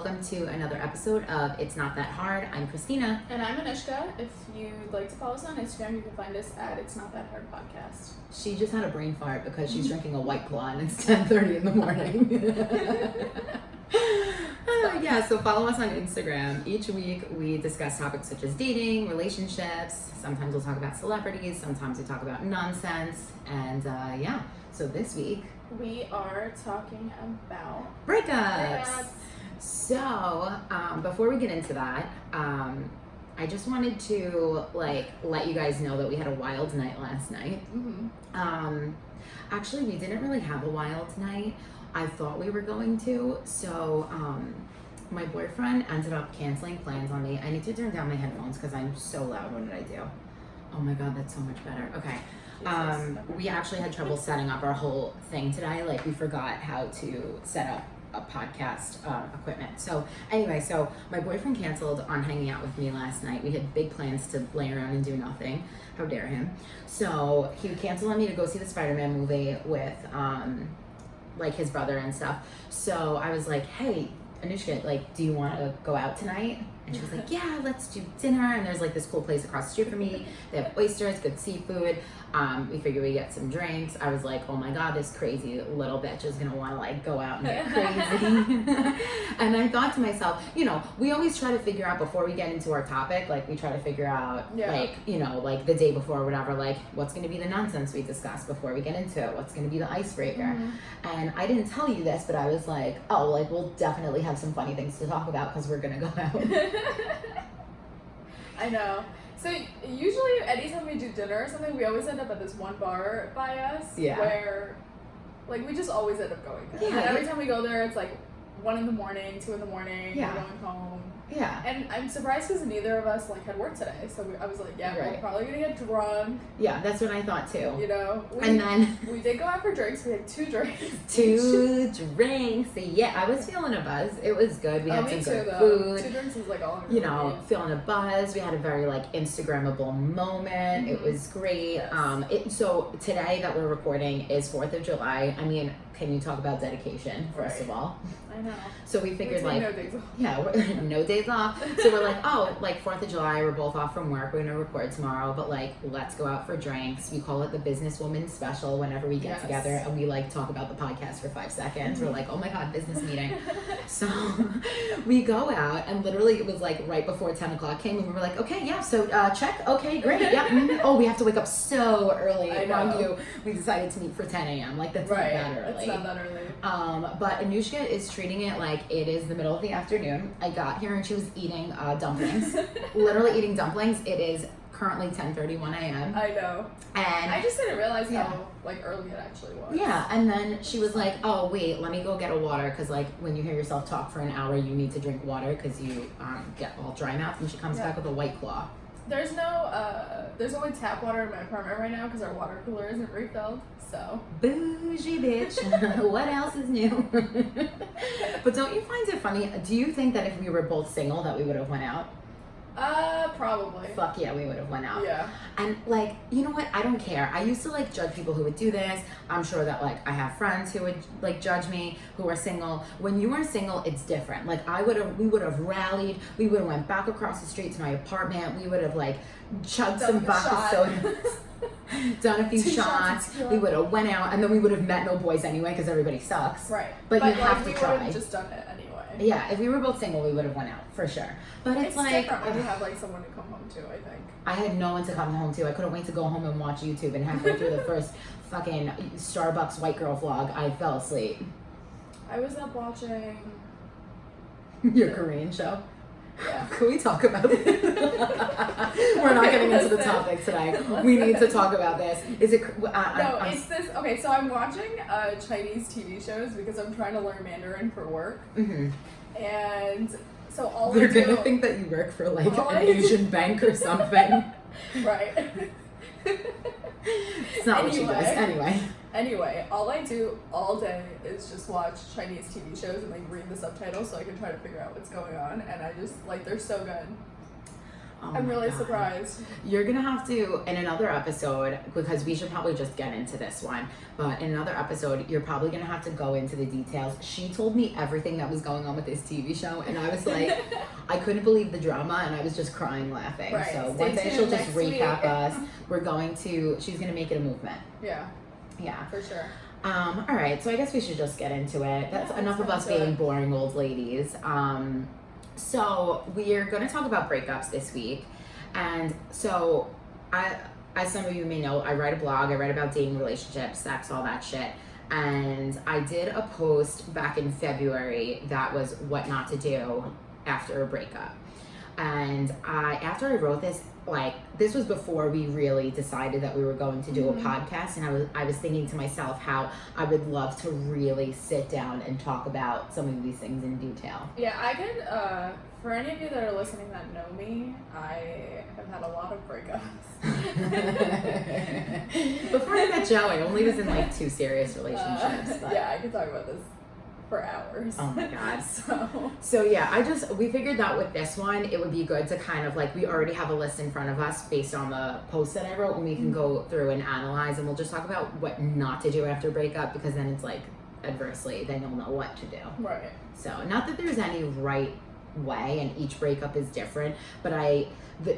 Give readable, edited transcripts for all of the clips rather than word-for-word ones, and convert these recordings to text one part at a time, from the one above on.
welcome to another episode of It's Not That Hard. I'm Kristina. And I'm Anushka. If you'd like to follow us on Instagram, you can find us at It's Not That Hard Podcast. She just had a brain fart because she's drinking a White Claw and it's 10:30 in the morning. So follow us on Instagram. Each week we discuss topics such as dating, relationships. Sometimes we'll talk about celebrities. Sometimes we talk about nonsense. And so this week we are talking about breakups. So before we get into that, I just wanted to let you guys know that we had a wild night last night. Mm-hmm. Actually, we didn't really have a wild night. I thought we were going to. So my boyfriend ended up canceling plans on me. I need to turn down my headphones because I'm so loud. What did I do? Oh my God, that's so much better. Okay. We actually had trouble setting up our whole thing today. Like, we forgot how to set up a podcast equipment. So anyway, so my boyfriend canceled on hanging out with me last night. We had big plans to lay around and do nothing. How dare him. So he canceled on me to go see the Spider-Man movie with his brother and stuff. So I was like, hey, Anushka, do you want to go out tonight? And she was like, yeah, let's do dinner. And there's this cool place across the street from me. They have oysters, good seafood. We figured we'd get some drinks. I was like, oh my God, this crazy little bitch is going to want to go out and get crazy. And I thought to myself, we always try to figure out before we get into our topic, we try to figure out, the day before or whatever, what's going to be the nonsense we discuss before we get into it? What's going to be the icebreaker? Mm-hmm. And I didn't tell you this, but I was like, we'll definitely have some funny things to talk about because we're going to go out. I know. So usually anytime we do dinner or something, we always end up at this one bar by us where we just always end up going there. Yeah. And every time we go there, it's 1 in the morning, 2 in the morning, we're going home. Yeah. And I'm surprised because neither of us had work today. So I was like, we're probably going to get drunk. Yeah, that's what I thought too. And then we did go out for drinks. We had 2 drinks. 2 drinks. Yeah, I was feeling a buzz. It was good. We had some good food. 2 drinks is all feeling a buzz. We had a very Instagrammable moment. Mm-hmm. It was great. So today that we're recording is 4th of July. I mean, can you talk about dedication, first of all? I know. So we figured no days off. Yeah, no days off. So we're 4th of July, we're both off from work, we're gonna record tomorrow, but let's go out for drinks. We call it the businesswoman special whenever we get together and we talk about the podcast for 5 seconds. We're oh my God, business meeting. So we go out and literally it was right before 10 o'clock came and we were okay, yeah, so check, okay, great, yeah. Mm-hmm. Oh, we have to wake up so early. Mind you, we decided to meet for 10 a.m. That's not that early. It's not that early. But Anushka is treating it like it is the middle of the afternoon. I got here and she was eating dumplings. Literally eating dumplings. It is currently 10:31 a.m. I know. And I just didn't realize how early it actually was. Yeah, and then she was like, oh wait, let me go get a water because when you hear yourself talk for an hour, you need to drink water because you get all dry mouth. And she comes back with a White Claw. There's only tap water in my apartment right now because our water cooler isn't refilled, so. Bougie bitch. What else is new? But don't you find it funny? Do you think that if we were both single that we would have went out? Probably. Fuck yeah, we would have went out. Yeah. And you know what? I don't care. I used to judge people who would do this. I'm sure that I have friends who would judge me who are single. When you are single, it's different. We would have rallied. We would have went back across the street to my apartment. We would have chugged some vodka sodas. Done a few shots. We would have went out and then we would have met no boys anyway because everybody sucks. Right. But you have to try. We would have just done it anyway. Yeah, if we were both single, we would have went out for sure. But it's different when you have someone to come home to, I think. I had no one to come home to. I couldn't wait to go home and watch YouTube, and halfway through the first fucking Starbucks white girl vlog, I fell asleep. I was up watching your Korean show. Yeah. Can we talk about this? We're not getting into the topic today. We need to talk about this. Is it? It's this. Okay, so I'm watching Chinese TV shows because I'm trying to learn Mandarin for work. Mm-hmm. And so they're gonna think that you work for an Asian bank or something. Right. It's not what she does. Anyway, all I do all day is just watch Chinese TV shows and read the subtitles so I can try to figure out what's going on, and I just they're so good. Oh I'm really God. surprised. You're gonna have to, in another episode, because we should probably just get into this one, but in another episode, you're probably gonna have to go into the details. She told me everything that was going on with this TV show, and I was like, I couldn't believe the drama, and I was just crying laughing. Right. So Stay one day tuned she'll just next recap week. us. We're going to, she's gonna make it a movement. Yeah. Yeah. For sure. All right, so I guess we should just get into it. That's enough of us being boring old ladies. So we're gonna talk about breakups this week. And so, as some of you may know, I write a blog. I write about dating, relationships, sex, all that shit. And I did a post back in February that was what not to do after a breakup. And after I wrote this, like, this was before we really decided that we were going to do a podcast, and I was thinking to myself how I would love to really sit down and talk about some of these things in detail. Yeah, I could, for any of you that are listening that know me, I have had a lot of breakups. Before I met Joe, I only was in like 2 serious relationships. Yeah, I could talk about this for hours. Oh my God. So yeah, we figured that with this one, it would be good to kind of like, we already have a list in front of us based on the post that I wrote, and we can go through and analyze, and we'll just talk about what not to do after breakup, because then it's like, adversely, then you'll know what to do. Right. So, not that there's any right way, and each breakup is different, but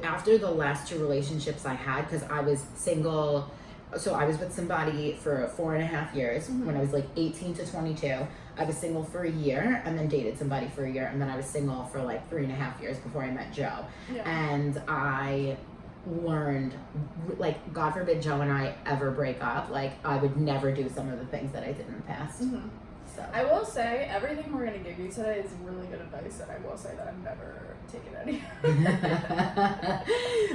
after the last 2 relationships I had, because I was single, so I was with somebody for 4.5 years, when I was like 18 to 22. I was single for a year, and then dated somebody for a year, and then I was single for like 3.5 years before I met Joe. Yeah. And I learned, like, God forbid Joe and I ever break up, like, I would never do some of the things that I did in the past. So I will say, everything we're going to give you today is really good advice, and I will say that I've never taken any.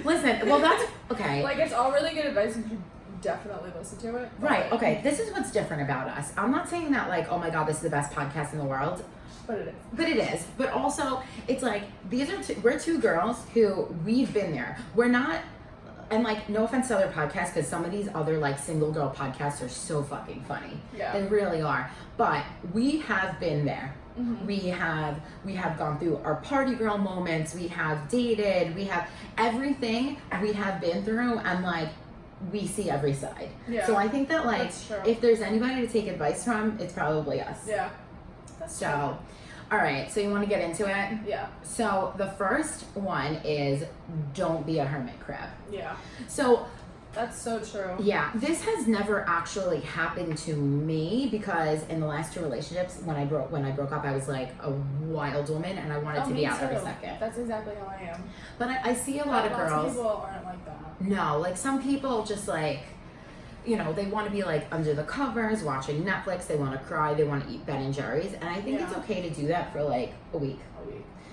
Listen, well, that's okay. Like, it's all really good advice, and you definitely listen to it. Right, okay, this is what's different about us. I'm not saying that, like, oh my God, this is the best podcast in the world. But it is. But it is. But also, it's like, we're 2 girls who, we've been there. We're not, and like, no offense to other podcasts, because some of these other like single girl podcasts are so fucking funny. Yeah. They really are. But we have been there. We have gone through our party girl moments. We have dated. We have everything we have been through, and like, we see every side. Yeah. So I think that, like, That's true. if there's anybody to take advice from, it's probably us. Yeah. That's So, true. all right, so you want to get into it? Yeah. So the first one is, don't be a hermit crab. Yeah. So That's so true. yeah, this has never actually happened to me, because in the last 2 relationships, when I broke up, I was like a wild woman, and I wanted to be out every second. That's exactly how I am. But I see a lot of girls. Lots of people aren't like that. No, like, some people just, like, you know, they want to be like under the covers, watching Netflix. They want to cry. They want to eat Ben and Jerry's, and I think it's okay to do that for like a week.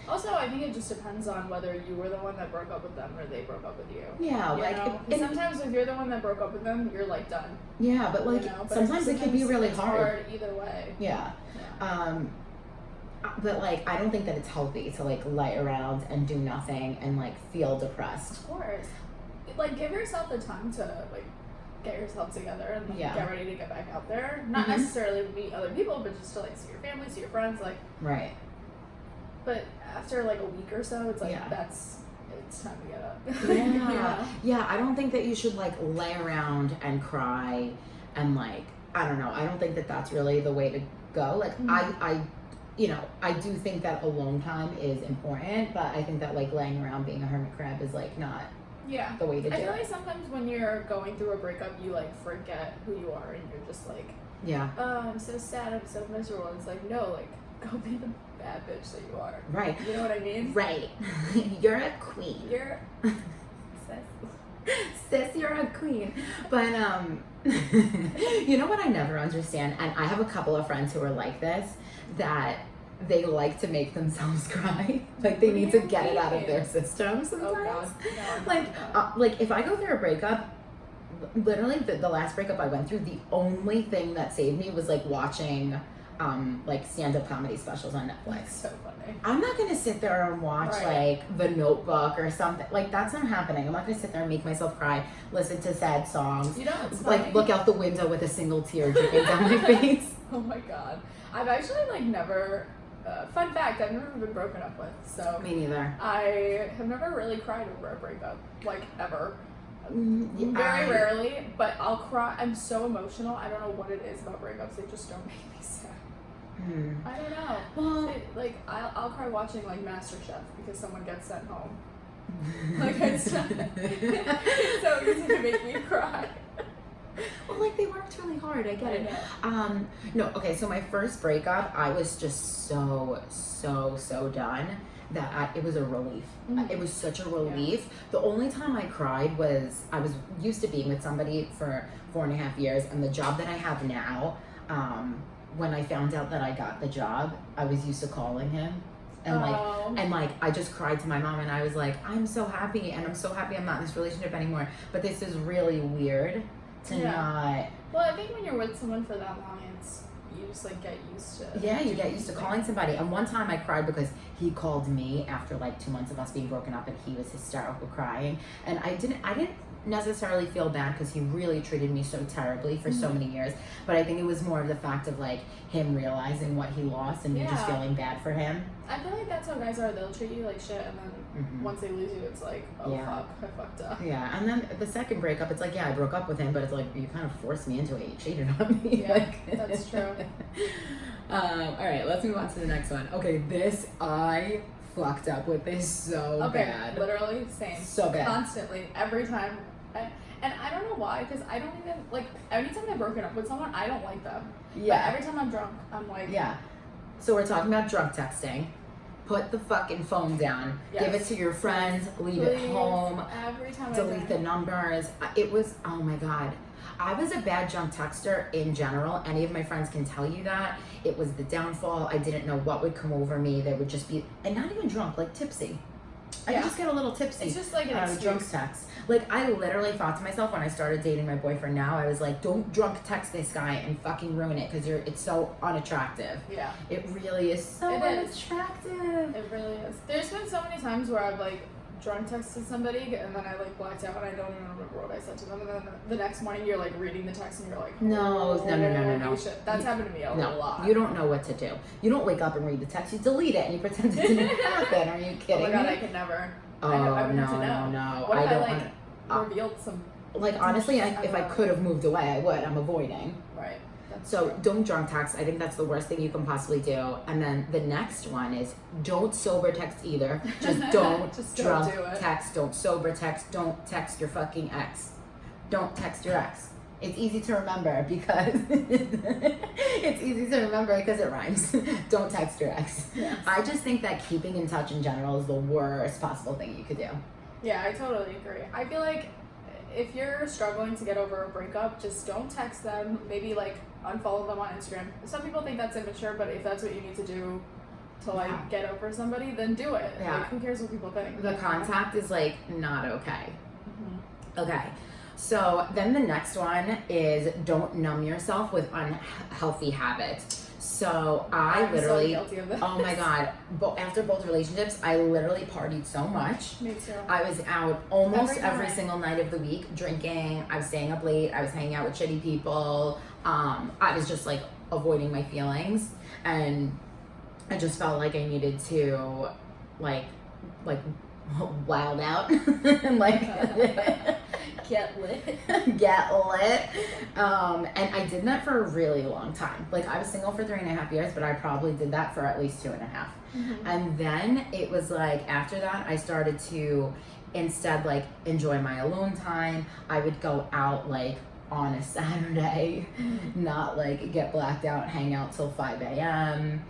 Also, I think it just depends on whether you were the one that broke up with them or they broke up with you. Yeah, you like, know? 'Cause sometimes if you're the one that broke up with them, you're like done. Yeah, but like, you know? But sometimes it can be really it's hard. either way. Yeah. But like, I don't think that it's healthy to like lay around and do nothing and like feel depressed. Of course. Like, give yourself the time to like get yourself together and like, get ready to get back out there. Not necessarily meet other people, but just to like see your family, see your friends, like. Right. But after like a week or so, it's like it's time to get up. Yeah. You know? Yeah, I don't think that you should like lay around and cry and like, I don't know. I don't think that that's really the way to go. Like, I you know, I do think that alone time is important, but I think that like laying around being a hermit crab is like not the way to do it. I feel like sometimes when you're going through a breakup, you like forget who you are, and you're just like, oh, I'm so sad, I'm so miserable. And it's like, no, like, go be the bad bitch that you are. Right. You know what I mean? Right. You're a queen. You're sis, you're a queen. But you know what I never understand, and I have a couple of friends who are like this, that they like to make themselves cry. Like, they need to get it out of their system sometimes. Oh God. No, like if I go through a breakup, literally the last breakup I went through, the only thing that saved me was like watching like stand-up comedy specials on Netflix. That's so funny. I'm not gonna sit there and watch like The Notebook or something. Like, that's not happening. I'm not gonna sit there and make myself cry, listen to sad songs, You know what's like funny? look out the window with a single tear dripping down my face. Oh my God. I've actually like never fun fact, I've never been broken up with, so... Me neither. I have never really cried over a breakup, like, ever. Yeah, Very rarely, but I'll cry. I'm so emotional. I don't know what it is about breakups. They just don't make me sad. I don't know. Well, I'll cry watching, like, MasterChef because someone gets sent home. Like, it's so easy to make me cry. Well, like, they worked really hard. I get it. No, okay, so my first breakup, I was just so done that it was a relief. It was such a relief. Yeah. The only time I cried was, I was used to being with somebody for 4.5 years, and the job that I have now, when I found out that I got the job, I was used to calling him. And I just cried to my mom, and I was like, I'm so happy, and I'm so happy I'm not in this relationship anymore. But this is really weird to not. Well, I think when you're with someone for that long, you just like get used to. Yeah, you get used to calling somebody. And one time I cried because he called me after like 2 months of us being broken up, and he was hysterical crying. And I didn't necessarily feel bad because he really treated me so terribly for so many years. But I think it was more of the fact of like him realizing what he lost and me just feeling bad for him. I feel like that's how guys are. They'll treat you like shit, and then once they lose you, it's like, oh fuck, I fucked up. Yeah, and then the second breakup, it's like, yeah, I broke up with him, but it's like, you kind of forced me into it. You cheated on me. Yeah, that's true. All right, let's move on to the next one. Okay, this I fucked up with this so bad. Literally, same. So bad. Constantly, every time. And I don't know why, because I don't even, like, anytime I've broken up with someone, I don't like them. Yeah. But every time I'm drunk, I'm like... Yeah. So we're talking about drunk texting. Put the fucking phone down. Yes. Give it to your friends. Leave it home. Every time delete the numbers. It was, oh my God. I was a bad drunk texter in general. Any of my friends can tell you that. It was the downfall. I didn't know what would come over me. They would just be, and not even drunk, like tipsy. I could just get a little tipsy. It's just like an drunk text. Like, I literally thought to myself when I started dating my boyfriend now, I was like, don't drunk text this guy and fucking ruin it, because it's so unattractive. Yeah. It really is so unattractive. It really is. There's been so many times where I've like drunk texted somebody and then I like blacked out and I don't even remember what I said to them, and then the next morning you're like reading the text and you're like, no. That's happened to me a lot. You don't know what to do. You don't wake up and read the text. You delete it and you pretend it didn't happen. Are you kidding me? Oh my God, I could never. Oh, I would no. What if I revealed some... Like, honestly, if I could have moved away, I would. I'm avoiding. Right. So don't drunk text. I think that's the worst thing you can possibly do. And then the next one is don't sober text either. Just don't drunk text. Don't sober text. Don't text your fucking ex. Don't text your ex. It's easy to remember because it rhymes. Don't text your ex. Yes. I just think that keeping in touch in general is the worst possible thing you could do. Yeah, I totally agree. I feel like if you're struggling to get over a breakup, just don't text them. Maybe like unfollow them on Instagram. Some people think that's immature, but if that's what you need to do to like get over somebody, then do it. Yeah. Like, who cares what people think? The contact is like not okay. Okay. So then the next one is don't numb yourself with unhealthy habits. So I'm literally, so guilty of this. Oh my God, after both relationships, I literally partied so much. Me too. I was out almost every single night of the week drinking. I was staying up late. I was hanging out with shitty people. I was just like avoiding my feelings, and I just felt like I needed to like wild out and like get lit. And I did that for a really long time. Like, I was single for 3.5 years, but I probably did that for at least 2.5. And then it was like after that I started to instead like enjoy my alone time. I would go out like on a Saturday, not like get blacked out, hang out till 5 a.m.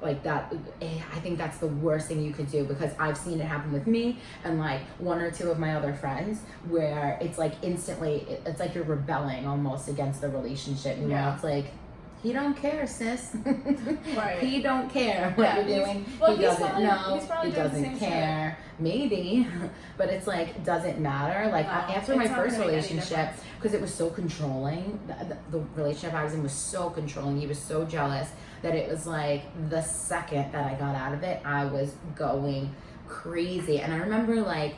Like that, I think that's the worst thing you could do, because I've seen it happen with me and like 1 or 2 of my other friends, where it's like instantly, it's like you're rebelling almost against the relationship. You know, it's like, he don't care, sis. Right. He don't care what you're doing. He doesn't know. He doesn't care. Maybe, but it's like, doesn't matter. Like after my first relationship, because it was so controlling, the relationship I was in was so controlling. He was so jealous that it was like the second that I got out of it, I was going crazy. And I remember like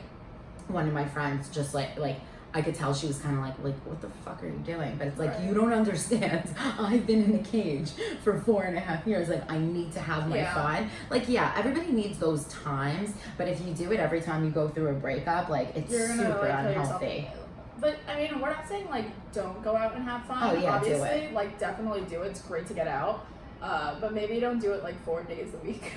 one of my friends just like I could tell she was kind of like, what the fuck are you doing? But it's like, you don't understand. I've been in a cage for 4.5 years. Like, I need to have my fun. Like, yeah, everybody needs those times. But if you do it every time you go through a breakup, like, it's super unhealthy. But, I mean, we're not saying, like, don't go out and have fun. Oh, yeah, obviously, do it. Like, definitely do it. It's great to get out. But maybe don't do it, like, 4 days a week.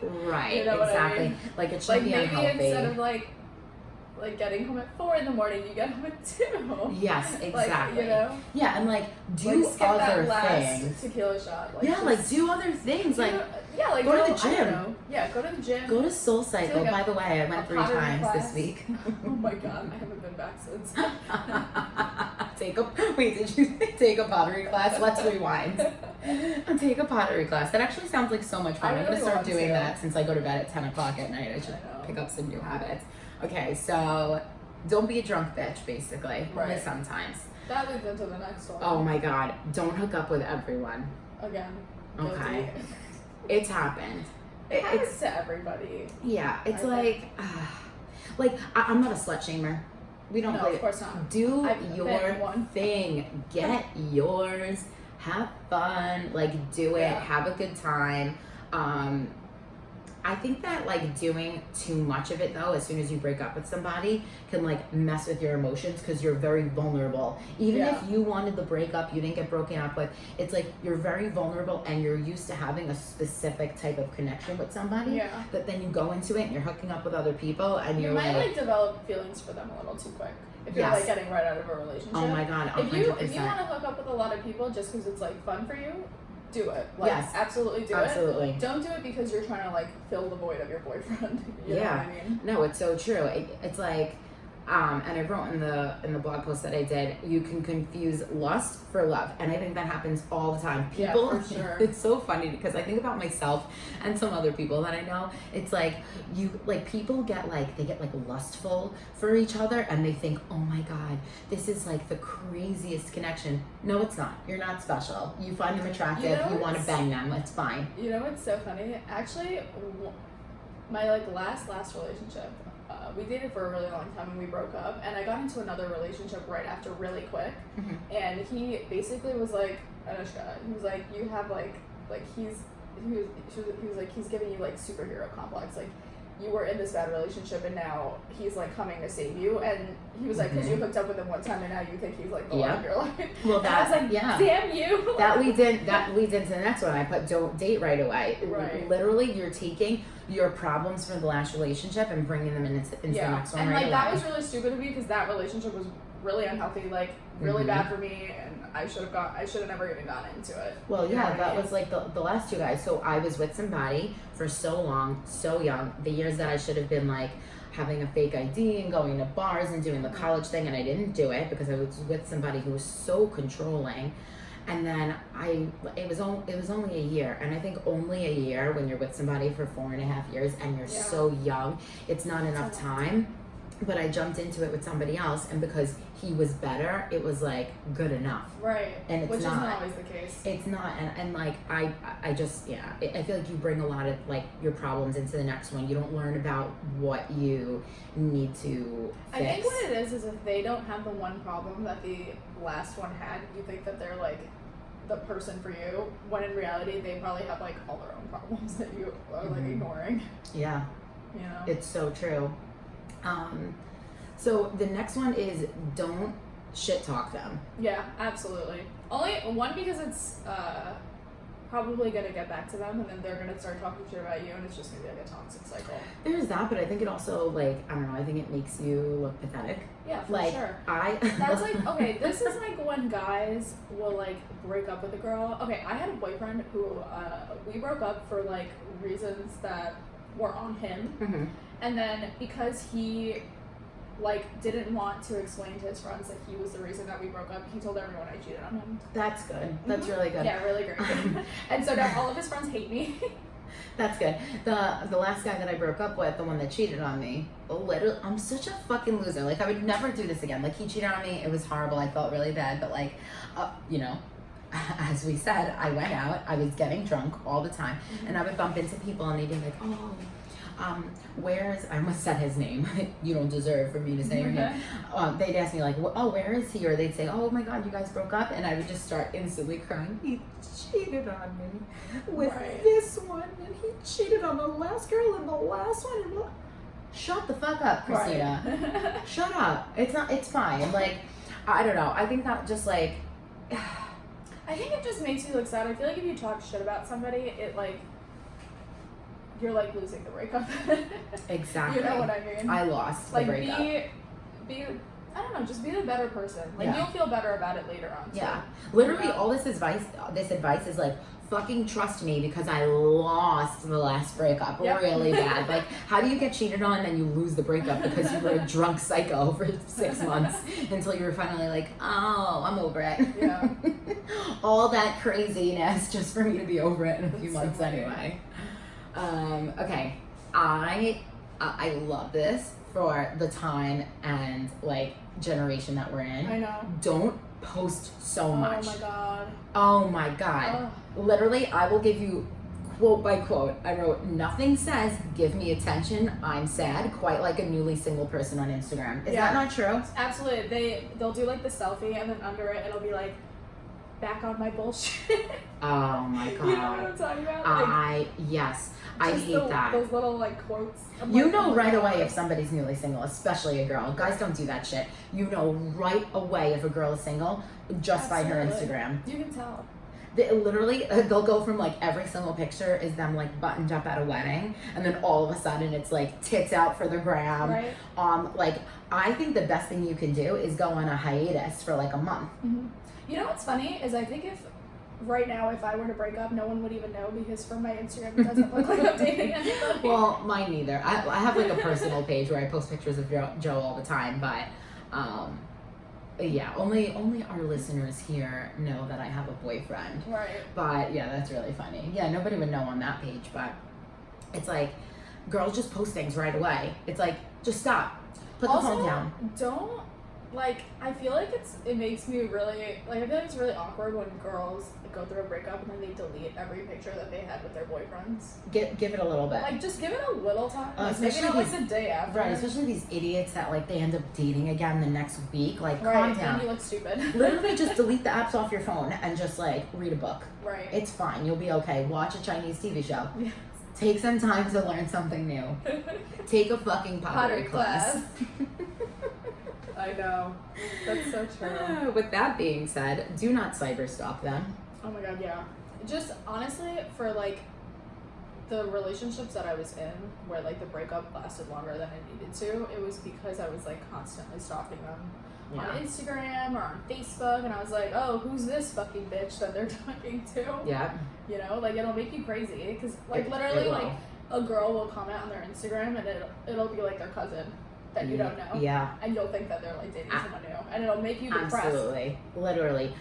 Right, you know exactly. What I mean? Like, it should be maybe unhealthy. Instead of, like getting home at 4 in the morning, you get home at 2. Yes, exactly. Like, you know? Yeah, and like do skip other that last things. Tequila shot. Like, yeah, like do other things. Like like go to the gym. I don't know. Yeah, go to the gym. Go to Soul Cycle. Like by the way, I went 3 times this week. Oh my god, I haven't been back since. Did you take a pottery class? Let's rewind. Take a pottery class. That actually sounds like so much fun. I'm gonna start doing that since I go to bed at 10 o'clock at night. I should pick up some new habits. Okay, so don't be a drunk bitch, basically. Only sometimes. That leads into the next one. Oh my god, don't hook up with everyone. Again. Okay. It's happened. It happens to everybody. Yeah, it's like I'm not a slut shamer. We don't of course not. Do your thing. Get yours. Have fun. Like, do it. Have a good time. I think that like doing too much of it though, as soon as you break up with somebody, can like mess with your emotions because you're very vulnerable. Even if you wanted the breakup, you didn't get broken up with, it's like you're very vulnerable and you're used to having a specific type of connection with somebody. Yeah. But then you go into it and you're hooking up with other people and you might like develop feelings for them a little too quick. If you're like getting right out of a relationship. Oh my god, 100%. If you want to hook up with a lot of people just because it's like fun for you, do it. Like, absolutely do it. Don't do it because you're trying to like fill the void of your boyfriend. You know what I mean? No, it's so true. It's like, and I wrote in the blog post that I did, you can confuse lust for love, and I think that happens all the time. People, for sure. It's so funny because I think about myself and some other people that I know. It's like people get like lustful for each other, and they think, oh my god, this is like the craziest connection. No, it's not. You're not special. You find them attractive. You want to bang them. It's fine. You know what's so funny? Actually, my like last relationship. We dated for a really long time and we broke up, and I got into another relationship right after really quick. And he basically was like, Anushka, he was like, you have he was like, he's giving you like superhero complex, like you were in this bad relationship and now he's like coming to save you, and he was like, because you hooked up with him one time and now you think he's like the love of your life. Well, that I was like, damn you. that leads into the next one. I put, don't date right away. Right. Literally, you're taking your problems from the last relationship and bringing them into the next one. And right away. That was really stupid of me because that relationship was really unhealthy, like really bad for me, and I should have never even gotten into it. Well, that was like the last 2 guys. So I was with somebody for so long, so young, the years that I should have been like having a fake ID and going to bars and doing the college thing, and I didn't do it because I was with somebody who was so controlling. And then it was only a year, and I think only a year when you're with somebody for 4.5 years and you're so young, it's not enough time. But I jumped into it with somebody else, and because he was better, it was like good enough. Right. And it's Which is not always the case. It's not, and like I just I feel like you bring a lot of like your problems into the next one. You don't learn about what you need to fix. I think what it is if they don't have the one problem that the last one had, you think that they're like the person for you, when in reality they probably have like all their own problems that you are like ignoring. Yeah. You know? It's so true. So the next one is don't shit talk them. Yeah, absolutely. Only one, because it's probably gonna get back to them, and then they're gonna start talking shit about you, and it's just gonna be like a toxic cycle. There's that, but I think it also like, I don't know, I think it makes you look pathetic. Yeah, for like, sure. That's like, okay, this is like when guys will like break up with a girl. Okay, I had a boyfriend who we broke up for like reasons that were on him, and then because he like didn't want to explain to his friends that he was the reason that we broke up, he told everyone I cheated on him. That's good. That's really good. Yeah, really great. And so now all of his friends hate me. That's good. The last guy that I broke up with, the one that cheated on me, literally, I'm such a fucking loser. Like, I would never do this again. Like, he cheated on me. It was horrible. I felt really bad. But like, you know, as we said, I went out. I was getting drunk all the time, and I would bump into people, and they'd be like, "Oh, I almost said his name. You don't deserve for me to say your name. They'd ask me like, oh, where is he? Or they'd say, oh my God, you guys broke up. And I would just start instantly crying. He cheated on me with this one. And he cheated on the last girl and the last one. And shut the fuck up, Kristina. Right. Shut up. It's fine. Like, I don't know. I think that just like... I think it just makes you look sad. I feel like if you talk shit about somebody, it like... You're like losing the breakup. Exactly. You know what I mean? I lost like, the breakup. Be I don't know, just be the better person. Like you'll feel better about it later on. Too. Yeah. Literally all this advice is like, fucking trust me because I lost the last breakup really bad. Like, how do you get cheated on and then you lose the breakup because you were a drunk psycho for 6 months until you were finally like, oh, I'm over it. Yeah. All that craziness just for me to be over it in a few months anyway. Okay, I love this for the time and like generation that we're in. I know. Don't post so much. Oh my God. Oh my God. Literally, I will give you quote by quote. I wrote, nothing says give me attention, I'm sad, quite like a newly single person on Instagram. Is that not true? Absolutely. They'll do like the selfie and then under it it'll be like, back on my bullshit. Oh my God. You know what I'm talking about? Yes. I hate that. Those little like quotes. You know right away if somebody's newly single, especially a girl. Guys don't do that shit. You know right away if a girl is single just by her Instagram. You can tell. They'll go from like every single picture is them like buttoned up at a wedding, and then all of a sudden it's like tits out for the gram. Right. Like I think the best thing you can do is go on a hiatus for like a month. Mm-hmm. You know what's funny is I think if right now if I were to break up, no one would even know because from my Instagram it doesn't look like I'm dating anybody. Well, mine neither. I have like a personal page where I post pictures of Joe all the time, but yeah, only our listeners here know that I have a boyfriend. Right. But yeah, that's really funny. Yeah, nobody would know on that page, but it's like girls just post things right away. It's like just stop. Put the phone down. Don't like I feel like it makes me really like I feel like it's really awkward when girls go through a breakup and then they delete every picture that they had with their boyfriends. Give it a little bit. Like just give it a little time. Maybe not like the day after. Right, especially these idiots that like they end up dating again the next week. Like calm down. And you look stupid. Literally just delete the apps off your phone and just like read a book. Right. It's fine. You'll be okay. Watch a Chinese TV show. Yes. Take some time to learn something new. Take a fucking pottery class. I know. That's so true. With that being said, do not cyber stalk them. Oh my God, yeah. Just honestly, for like the relationships that I was in where like the breakup lasted longer than it needed to, it was because I was like constantly stalking them on Instagram or on Facebook, and I was like, oh, who's this fucking bitch that they're talking to? Yeah. You know, like it'll make you crazy because like literally like a girl will comment on their Instagram and it'll be like their cousin that you don't know. Yeah. And you'll think that they're like dating someone new. And it'll make you depressed. Absolutely. Literally.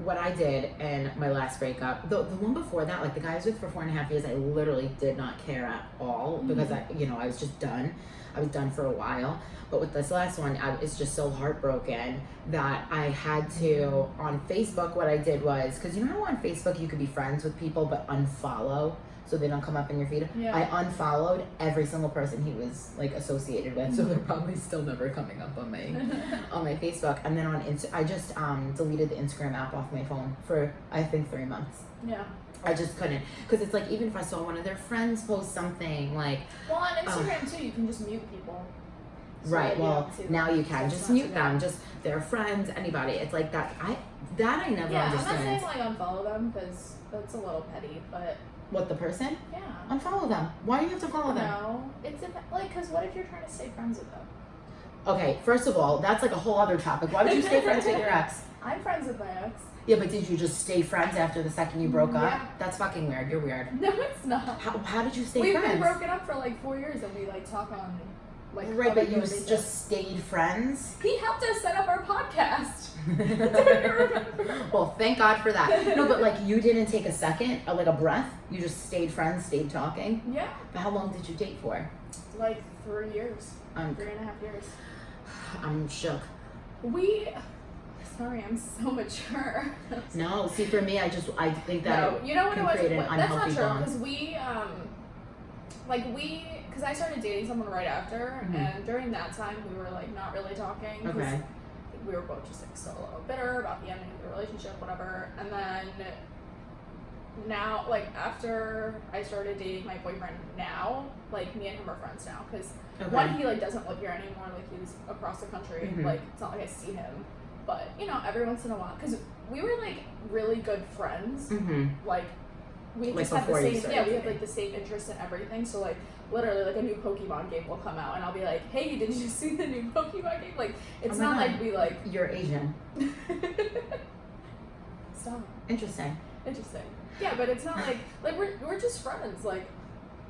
What I did in my last breakup, the one before that, like the guy I was with for 4.5 years, I literally did not care at all because I was just done. I was done for a while. But with this last one, I was just so heartbroken that I had to, on Facebook, what I did was, because you know how on Facebook you could be friends with people but unfollow so they don't come up in your feed? Yeah. I unfollowed every single person he was like associated with, so they're probably still never coming up on my Facebook. And then on I just deleted the Instagram app off my phone for I think 3 months. Yeah. I just couldn't, because it's like even if I saw one of their friends post something like. Well, on Instagram too, you can just mute people. So right. Well, now you can just mute them, just their friends, anybody. It's like that. I never understood. I'm not saying like unfollow them because that's a little petty, but. What, the person? Yeah. Unfollow them. Why do you have to follow them? No, it's like because what if you're trying to stay friends with them? Okay, first of all, that's like a whole other topic. Why would you stay friends with your ex? I'm friends with my ex. Yeah, but did you just stay friends after the second you broke up? That's fucking weird. You're weird. No, it's not. How did you stay We've friends? We've been broken up for like 4 years and we like talk on like. Right, but you just stayed friends? He helped us set up our podcast. Well, thank God for that. No, but like you didn't take a second, or like a breath. You just stayed friends, stayed talking. Yeah. But how long did you date for? Like 3 years. 3.5 years. I'm shook. Sorry, I'm so mature. No, see, for me, I think that you know what it was? Create an that's not unhealthy true bond. because we because I started dating someone right after, and during that time we were like not really talking. Okay. We were both just like still a little bitter about the ending of the relationship, whatever. And then now, like after I started dating my boyfriend now, like me and him are friends now, because one, he like doesn't live here anymore, like he's across the country. Like it's not like I see him, but you know, every once in a while, because we were like really good friends. Like we just had the same, we had like the same interest in everything. So like literally, like a new Pokemon game will come out, and I'll be like, "Hey, did you see the new Pokemon game?" Like it's not like we like. You're Asian. Stop. Interesting. Yeah, but it's not like we're just friends. Like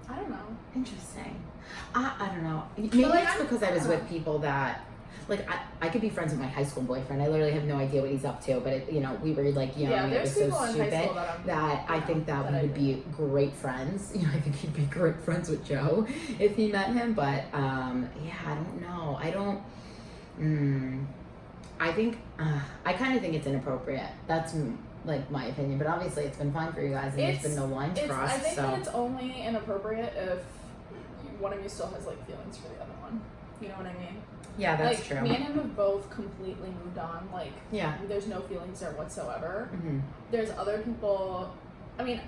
I don't know. Interesting. I don't know. Maybe like, it's because I was with people that. Like, I could be friends with my high school boyfriend. I literally have no idea what he's up to, but, it, you know, we were, like, young. Yeah, it was so stupid that I think that we would be great friends. You know, I think he'd be great friends with Joe if he met him. But, yeah, I don't know. I think, I kind of think it's inappropriate. That's, like, my opinion. But obviously it's been fine for you guys, and there's been no line crossed. I think that it's only inappropriate if one of you still has, like, feelings for the other one. You know what I mean? Yeah, that's like, true. Me and him have both completely moved on. Like, there's no feelings there whatsoever. There's other people. I mean,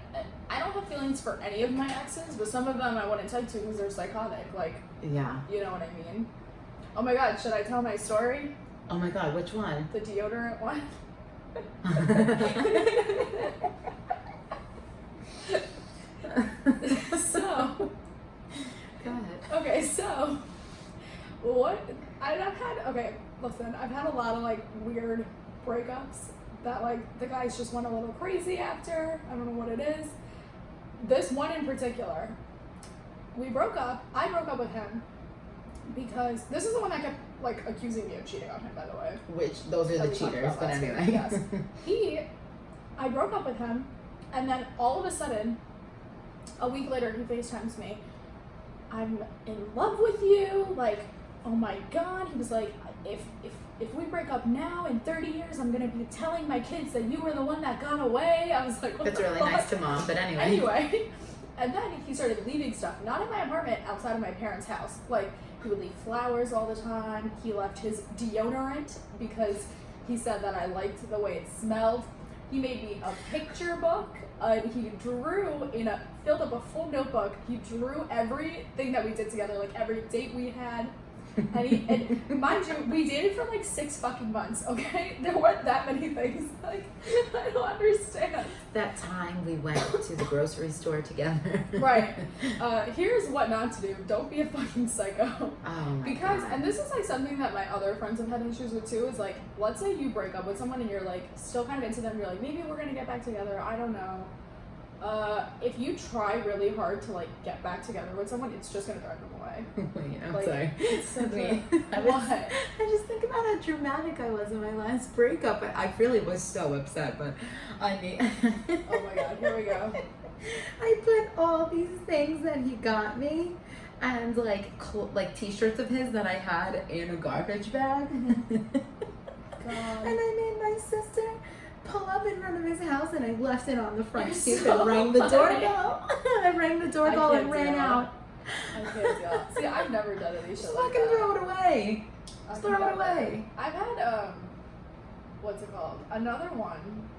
I don't have feelings for any of my exes, but some of them I wouldn't tell to because they're psychotic. Like, you know what I mean? Oh my God, should I tell my story? Oh my God, which one? The deodorant one. So. Go ahead. Okay, so. What? I've had a lot of like weird breakups that like the guys just went a little crazy after. I don't know what it is. This one in particular, we broke up. I broke up with him because this is the one that kept like accusing me of cheating on him, by the way. Which those are the cheaters, but anyway. Yes. I broke up with him, and then all of a sudden, a week later, he FaceTimes me. I'm in love with you, like. Oh my God, he was like, if we break up now in 30 years, I'm gonna be telling my kids that you were the one that got away. I was like, what That's the really fuck? nice to mom, but anyway. Anyway, and then he started leaving stuff, not in my apartment, outside of my parents' house. Like, he would leave flowers all the time. He left his deodorant because he said that I liked the way it smelled. He made me a picture book. He filled up a full notebook. He drew everything that we did together, like every date we had. And mind you, we dated for like 6 fucking months, okay? There weren't that many things. Like, I don't understand. That time we went to the grocery store together. Right. Here's what not to do. Don't be a fucking psycho. Oh my God. God. And this is like something that my other friends have had issues with too, is like, let's say you break up with someone and you're like still kind of into them, you're like, maybe we're gonna get back together, I don't know. If you try really hard to like get back together with someone, it's just gonna drive them away. Wait, I'm like, sorry. It's such I just think about how dramatic I was in my last breakup. I really was so upset, but I mean. Oh my God, here we go. I put all these things that he got me, and like T-shirts of his that I had in a garbage bag. God. And I made my sister pull up in front of his house, and I left it on the front stoop and rang the doorbell. I rang the doorbell and ran out. I can't do it. See, I've never done any shit Just like fucking that. throw it away. Just throw it away. I've had, what's it called? Another one,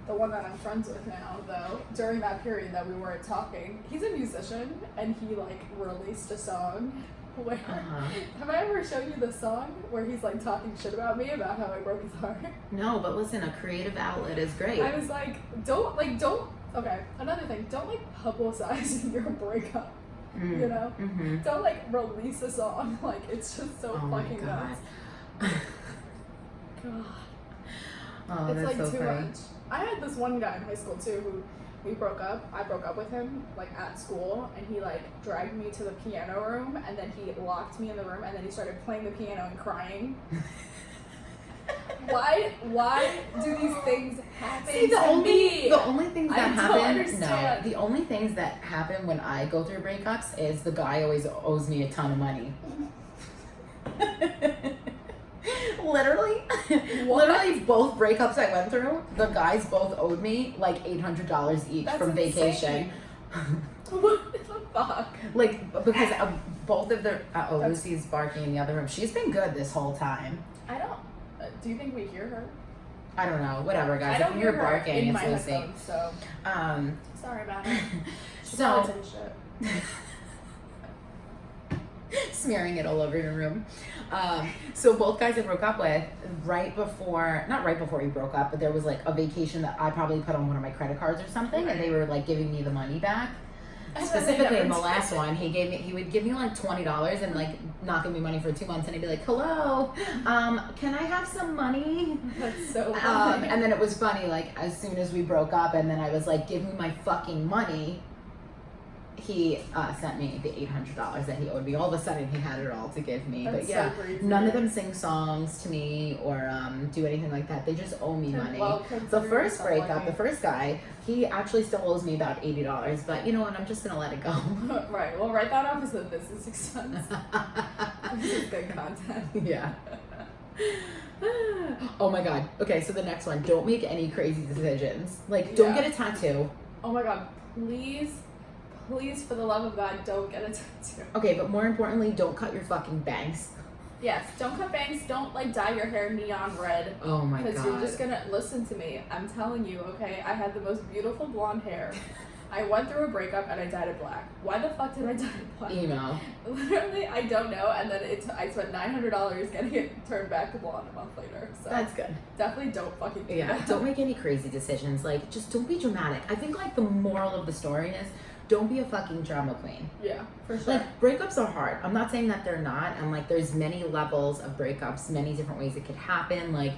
the one that I'm friends with now, though, during that period that we weren't talking, he's a musician, and he, like, released a song where, have I ever shown you the song where he's, like, talking shit about me, about how I broke his heart? No, but listen, a creative outlet is great. I was like, okay, another thing, don't, like, publicize your breakup, you know? Don't, like, release a song, like, it's just so fucking nuts. God. Oh, it's, that's like, so too funny. much. I had this one guy in high school, too, who we broke up. I broke up with him, like, at school, and he, like, dragged me to the piano room, and then he locked me in the room, and then he started playing the piano and crying. Why do these things happen? See, the only things that happen. Understand. No, the only things that happen when I go through breakups is the guy always owes me a ton of money. Literally both breakups I went through, the guys both owed me like $800 each. That's from vacation. What the fuck? Like, because both of the Lucy's barking in the other room. She's been good this whole time. I don't. Do you think we hear her? I don't know. Whatever, guys. I don't if you hear hear her barking, in it's my Lucy. headphones, so sorry about it. So smearing it all over your room. So both guys I broke up with not right before we broke up, but there was like a vacation that I probably put on one of my credit cards or something, and they were like giving me the money back. Specifically in the last one, he would give me like $20 and like not give me money for 2 months, and he'd be like, "Hello, can I have some money?" That's so funny. And then it was funny, like as soon as we broke up, and then I was like, "Give me my fucking money." He sent me the $800 that he owed me. All of a sudden, he had it all to give me. That's but yeah, so crazy. None of them sing songs to me or do anything like that. They just owe me money. Well, the first breakup, the first guy, he actually still owes me about $80. But you know what? I'm just gonna let it go. Right. Well, write that off as a business expense. This is good content. Yeah. Oh my god. Okay, so the next one. Don't make any crazy decisions. Like, don't get a tattoo. Oh my god. Please, for the love of God, don't get a tattoo. Okay, but more importantly, don't cut your fucking bangs. Yes, don't cut bangs. Don't like dye your hair neon red. Oh my god. Because you're just gonna listen to me. I'm telling you, okay. I had the most beautiful blonde hair. I went through a breakup and I dyed it black. Why the fuck did I dye it black? Emo. Literally, I don't know. And then I spent $900 getting it turned back to blonde a month later. So that's good. Definitely don't fucking do that. Don't make any crazy decisions. Like, just don't be dramatic. I think like the moral of the story is, don't be a fucking drama queen. Yeah, for sure. Like, breakups are hard. I'm not saying that they're not. And like, there's many levels of breakups, many different ways it could happen. Like,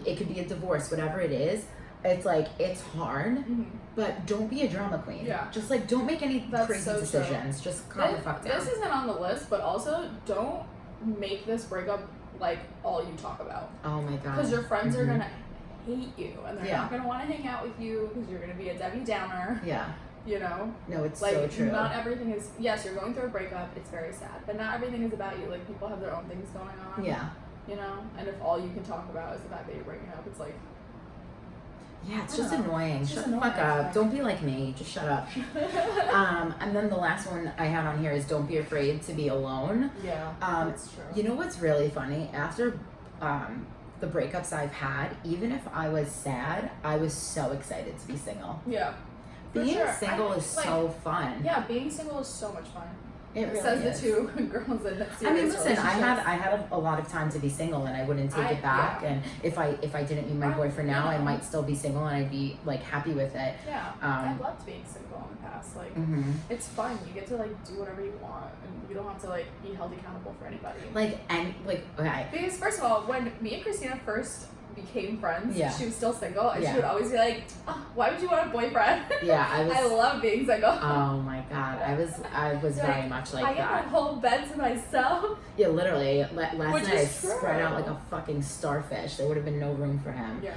it could be a divorce, whatever it is. It's like, it's hard, but don't be a drama queen. Yeah. Just like, don't make any crazy decisions. True. Just calm the fuck down. This isn't on the list, but also don't make this breakup like all you talk about. Oh my god. Because your friends are gonna hate you, and they're not gonna want to hang out with you because you're gonna be a Debbie Downer. Yeah. You know? No, it's like, so true. Not everything is, yes, you're going through a breakup, it's very sad, but not everything is about you. Like, people have their own things going on. Yeah. You know? And if all you can talk about is the fact that you're breaking up, it's like... Yeah, it's just annoying. Shut the fuck annoying. up. Don't be like me. Just shut up. And then the last one I had on here is don't be afraid to be alone. Yeah, that's true. You know what's really funny? After the breakups I've had, even if I was sad, I was so excited to be single. Yeah. Being single is so fun. Yeah, being single is so much fun. It really says is. The two girls in that serious I mean, listen, I relationships. had a lot of time to be single, and I wouldn't take it back. Yeah. And if I didn't meet my boyfriend now, I might still be single, and I'd be like happy with it. Yeah, I loved being single in the past. Like, it's fun. You get to like do whatever you want, and you don't have to like be held accountable for anybody. Okay. Because first of all, when me and Kristina first became friends, she was still single, and she would always be like, oh, "Why would you want a boyfriend?" Yeah, I love being single. Oh my god, I was very much like that. I that. get my whole bed to myself. Yeah, literally. Last night I true. spread out like a fucking starfish. There would have been no room for him. Yeah.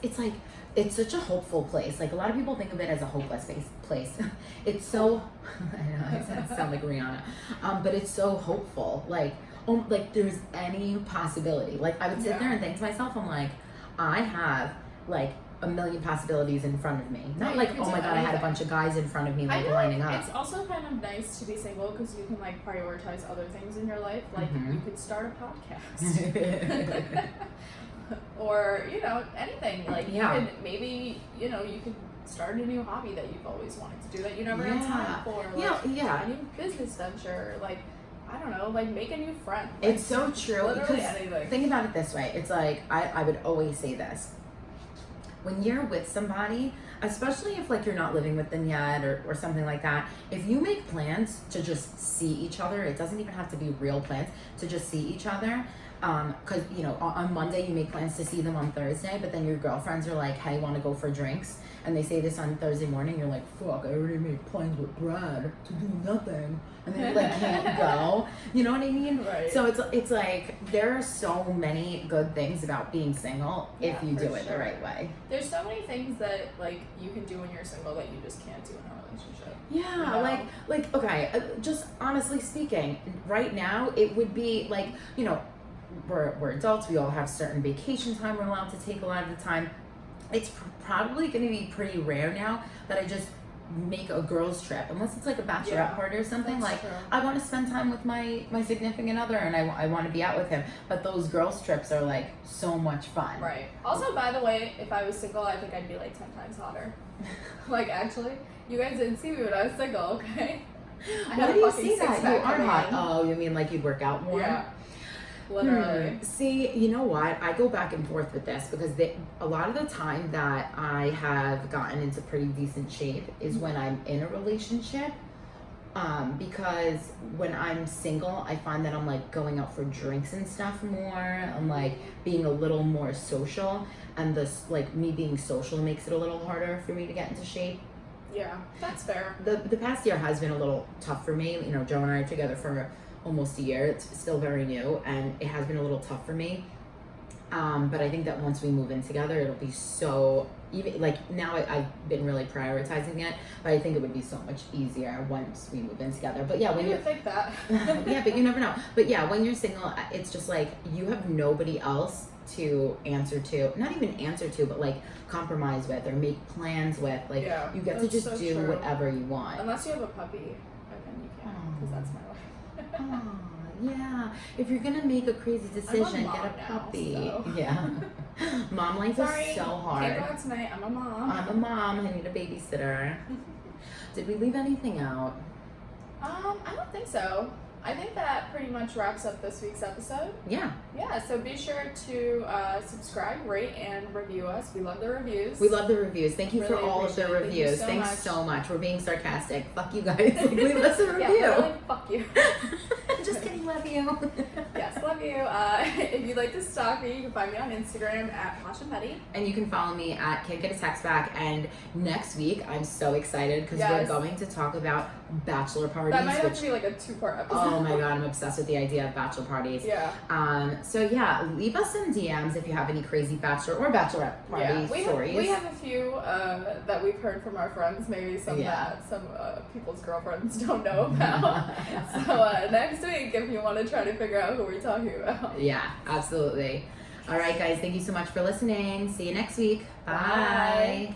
It's like, it's such a hopeful place. Like, a lot of people think of it as a hopeless place. It's so, I know, I sound like Rihanna, but it's so hopeful. Like there's any possibility. Like, I would sit there and think to myself, I'm like, I have like a million possibilities in front of me. Not like, oh my god, I had a bunch of guys in front of me like lining up. It's also kind of nice to be single because you can like prioritize other things in your life. Like, you could start a podcast. Or, you know, anything. Like, you could maybe, you know, you could start a new hobby that you've always wanted to do that you never had time for. Like, a new business venture. Like, I don't know, like, make a new friend. Like, it's so true. Literally anything. Think about it this way. It's like, I would always say this. When you're with somebody, especially if like you're not living with them yet or something like that, if you make plans to just see each other, it doesn't even have to be real plans, to just see each other. Because, you know, on Monday you make plans to see them on Thursday, but then your girlfriends are like, hey, want to go for drinks? And they say this on Thursday morning, you're like, fuck, I already made plans with Brad to do nothing. And then you like can't go. You know what I mean? Right. So it's like, there are so many good things about being single if you do it the right way. There's so many things that like you can do when you're single that you just can't do in a relationship. Yeah, you know? like okay, just honestly speaking, right now it would be like, you know, we're adults, we all have certain vacation time we're allowed to take a lot of the time. It's probably going to be pretty rare now that I just make a girls trip unless it's like a bachelorette party or something. That's like true. I want to spend time with my significant other and I want to be out with him. But those girls trips are like so much fun. Right. Also, by the way, if I was single, I think I'd be like 10 times hotter. Like, actually, you guys didn't see me when I was single, okay? Why do you say that? You are hot. Oh, you mean like you'd work out more? Yeah. Literally. See, you know what? I go back and forth with this because a lot of the time that I have gotten into pretty decent shape is when I'm in a relationship. Because when I'm single, I find that I'm like going out for drinks and stuff more. I'm like being a little more social, and this like me being social makes it a little harder for me to get into shape. Yeah, that's fair. The past year has been a little tough for me. You know, Joe and I are together for almost a year. It's still very new, and it has been a little tough for me. But I think that once we move in together, it'll be so, even like now I've been really prioritizing it, but I think it would be so much easier once we move in together. But yeah, when you think that. yeah, but you never know. But yeah, when you're single, it's just like you have nobody else to answer to, not even answer to, but like compromise with or make plans with. Like you get to just so do whatever you want. Unless you have a puppy, and then you can't, because that's my life. Yeah, if you're gonna make a crazy decision, get a puppy. Now, so. Yeah, mom life is so hard. Can't go out tonight. I'm a mom. I'm a mom. I need a babysitter. Did we leave anything out? I don't think so. I think that pretty much wraps up this week's episode. Yeah. Yeah, so be sure to subscribe, rate, and review us. We love the reviews. We love the reviews. Thank you really for all of the reviews. Thanks so much. We're being sarcastic. Fuck you guys. Like, leave us a review. Yeah, really, fuck you. Just kidding, love you. Yes, love you. If you'd like to stalk me, you can find me on Instagram at Posh and Petty. And you can follow me at Can't Get a Text Back. And next week, I'm so excited because we're going to talk about bachelor parties. That might have to be like a 2-part episode. Oh my god, I'm obsessed with the idea of bachelor parties. Yeah. So yeah, leave us some DMs if you have any crazy bachelor or bachelorette party stories. We have a few that we've heard from our friends, maybe some that some people's girlfriends don't know about. So next week, if you want to try to figure out who we're talking about. Yeah, absolutely. All right, guys, thank you so much for listening. See you next week. Bye.